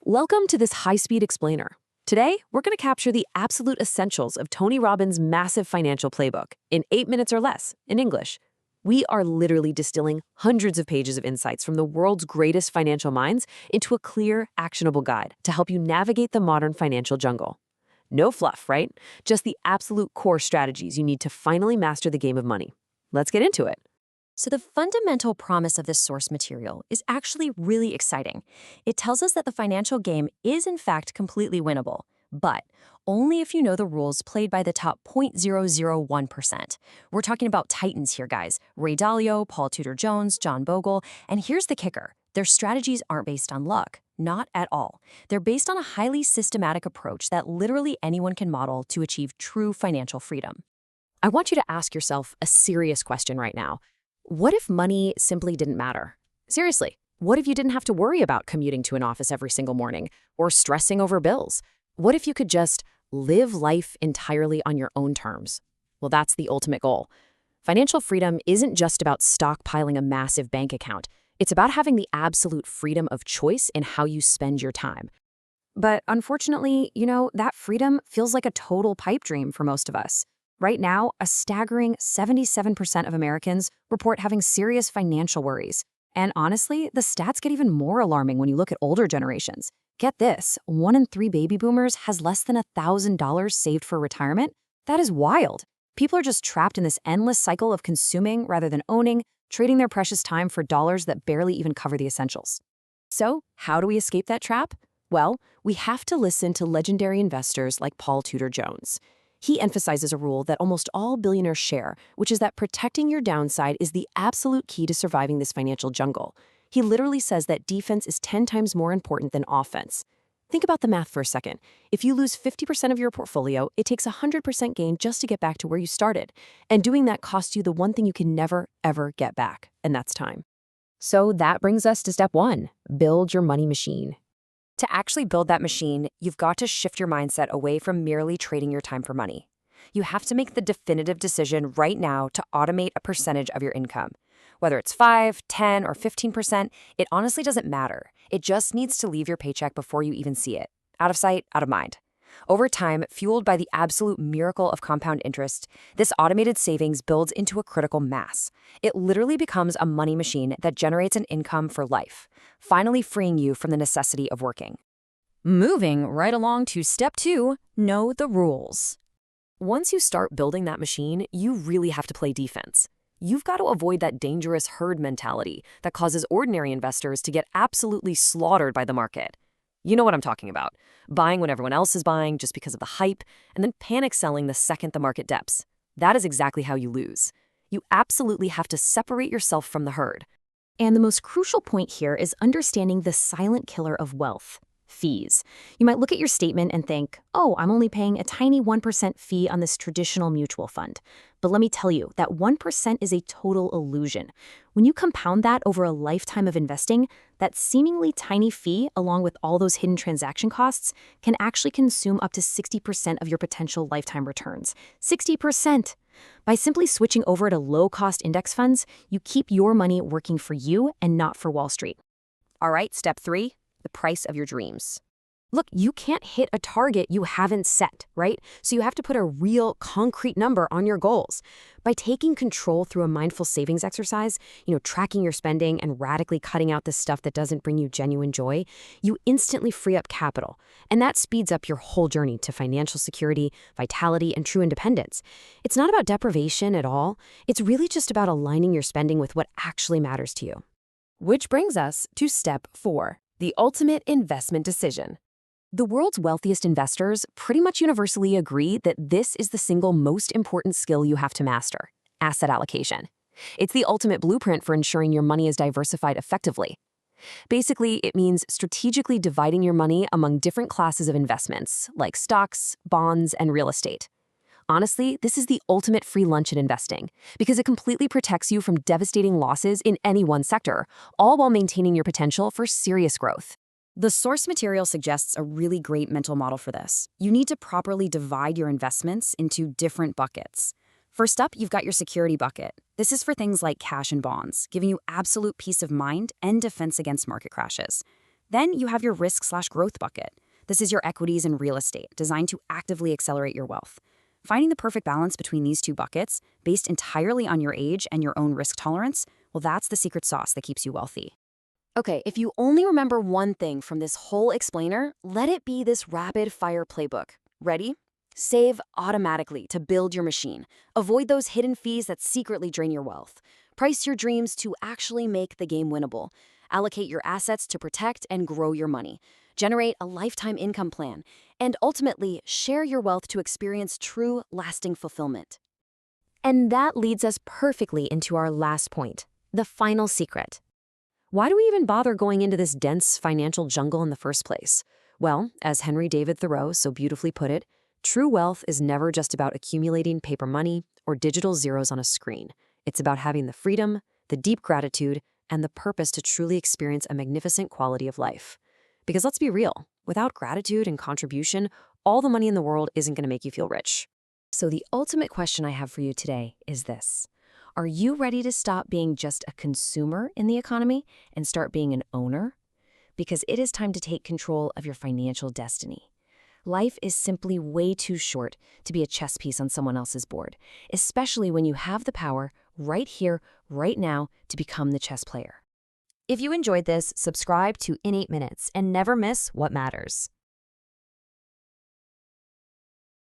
Welcome to this high-speed explainer. Today, we're going to capture the absolute essentials of Tony Robbins' massive financial playbook in 8 minutes or less in English. We are literally distilling hundreds of pages of insights from the world's greatest financial minds into a clear, actionable guide to help you navigate the modern financial jungle. No fluff, right? Just the absolute core strategies you need to finally master the game of money. Let's get into it. So the fundamental promise of this source material is actually really exciting. It tells us that the financial game is in fact completely winnable, but only if you know the rules played by the top 0.001%. We're talking about titans here, guys. Ray Dalio, Paul Tudor Jones, John Bogle, and here's the kicker. Their strategies aren't based on luck. Not at all. They're based on a highly systematic approach that literally anyone can model to achieve true financial freedom. I want you to ask yourself a serious question right now. What if money simply didn't matter? Seriously, what if you didn't have to worry about commuting to an office every single morning or stressing over bills? What if you could just live life entirely on your own terms? Well, that's the ultimate goal. Financial freedom isn't just about stockpiling a massive bank account. It's about having the absolute freedom of choice in how you spend your time. But unfortunately, that freedom feels like a total pipe dream for most of us. Right now, a staggering 77% of Americans report having serious financial worries. And honestly, the stats get even more alarming when you look at older generations. Get this, 1 in 3 baby boomers has less than $1,000 saved for retirement. That is wild. People are just trapped in this endless cycle of consuming rather than owning, trading their precious time for dollars that barely even cover the essentials. So, how do we escape that trap? Well, we have to listen to legendary investors like Paul Tudor Jones. He emphasizes a rule that almost all billionaires share, which is that protecting your downside is the absolute key to surviving this financial jungle. He literally says that defense is 10 times more important than offense. Think about the math for a second. If you lose 50% of your portfolio, it takes 100% gain just to get back to where you started. And doing that costs you the one thing you can never, ever get back, and that's time. So that brings us to step 1, build your money machine. To actually build that machine, you've got to shift your mindset away from merely trading your time for money. You have to make the definitive decision right now to automate a percentage of your income. Whether it's 5, 10, or 15%, it honestly doesn't matter. It just needs to leave your paycheck before you even see it. Out of sight, out of mind. Over time, fueled by the absolute miracle of compound interest, this automated savings builds into a critical mass. It literally becomes a money machine that generates an income for life, finally freeing you from the necessity of working. Moving right along to step 2, know the rules. Once you start building that machine, you really have to play defense. You've got to avoid that dangerous herd mentality that causes ordinary investors to get absolutely slaughtered by the market. You know what I'm talking about. Buying when everyone else is buying just because of the hype, and then panic selling the second the market dips. That is exactly how you lose. You absolutely have to separate yourself from the herd. And the most crucial point here is understanding the silent killer of wealth, fees. You might look at your statement and think, oh, I'm only paying a tiny 1% fee on this traditional mutual fund. But let me tell you, that 1% is a total illusion. When you compound that over a lifetime of investing, that seemingly tiny fee, along with all those hidden transaction costs, can actually consume up to 60% of your potential lifetime returns. 60%! By simply switching over to low-cost index funds, you keep your money working for you and not for Wall Street. All right, step 3. The price of your dreams. Look, you can't hit a target you haven't set, right? So you have to put a real, concrete number on your goals. By taking control through a mindful savings exercise, tracking your spending and radically cutting out the stuff that doesn't bring you genuine joy, you instantly free up capital. And that speeds up your whole journey to financial security, vitality, and true independence. It's not about deprivation at all. It's really just about aligning your spending with what actually matters to you. Which brings us to step 4. The ultimate investment decision. The world's wealthiest investors pretty much universally agree that this is the single most important skill you have to master: asset allocation. It's the ultimate blueprint for ensuring your money is diversified effectively. Basically, it means strategically dividing your money among different classes of investments, like stocks, bonds, and real estate. Honestly, this is the ultimate free lunch in investing, because it completely protects you from devastating losses in any one sector, all while maintaining your potential for serious growth. The source material suggests a really great mental model for this. You need to properly divide your investments into different buckets. First up, you've got your security bucket. This is for things like cash and bonds, giving you absolute peace of mind and defense against market crashes. Then you have your risk/growth bucket. This is your equities and real estate, designed to actively accelerate your wealth. Finding the perfect balance between these two buckets, based entirely on your age and your own risk tolerance, well, that's the secret sauce that keeps you wealthy. Okay, if you only remember one thing from this whole explainer, let it be this rapid-fire playbook. Ready? Save automatically to build your machine. Avoid those hidden fees that secretly drain your wealth. Price your dreams to actually make the game winnable. Allocate your assets to protect and grow your money. Generate a lifetime income plan. And ultimately, share your wealth to experience true, lasting fulfillment. And that leads us perfectly into our last point, the final secret. Why do we even bother going into this dense financial jungle in the first place? Well, as Henry David Thoreau so beautifully put it, true wealth is never just about accumulating paper money or digital zeros on a screen. It's about having the freedom, the deep gratitude, and the purpose to truly experience a magnificent quality of life. Because let's be real, without gratitude and contribution, all the money in the world isn't going to make you feel rich. So the ultimate question I have for you today is this. Are you ready to stop being just a consumer in the economy and start being an owner? Because it is time to take control of your financial destiny. Life is simply way too short to be a chess piece on someone else's board, especially when you have the power right here, right now, to become the chess player. If you enjoyed this, subscribe to In 8 Minutes and never miss what matters.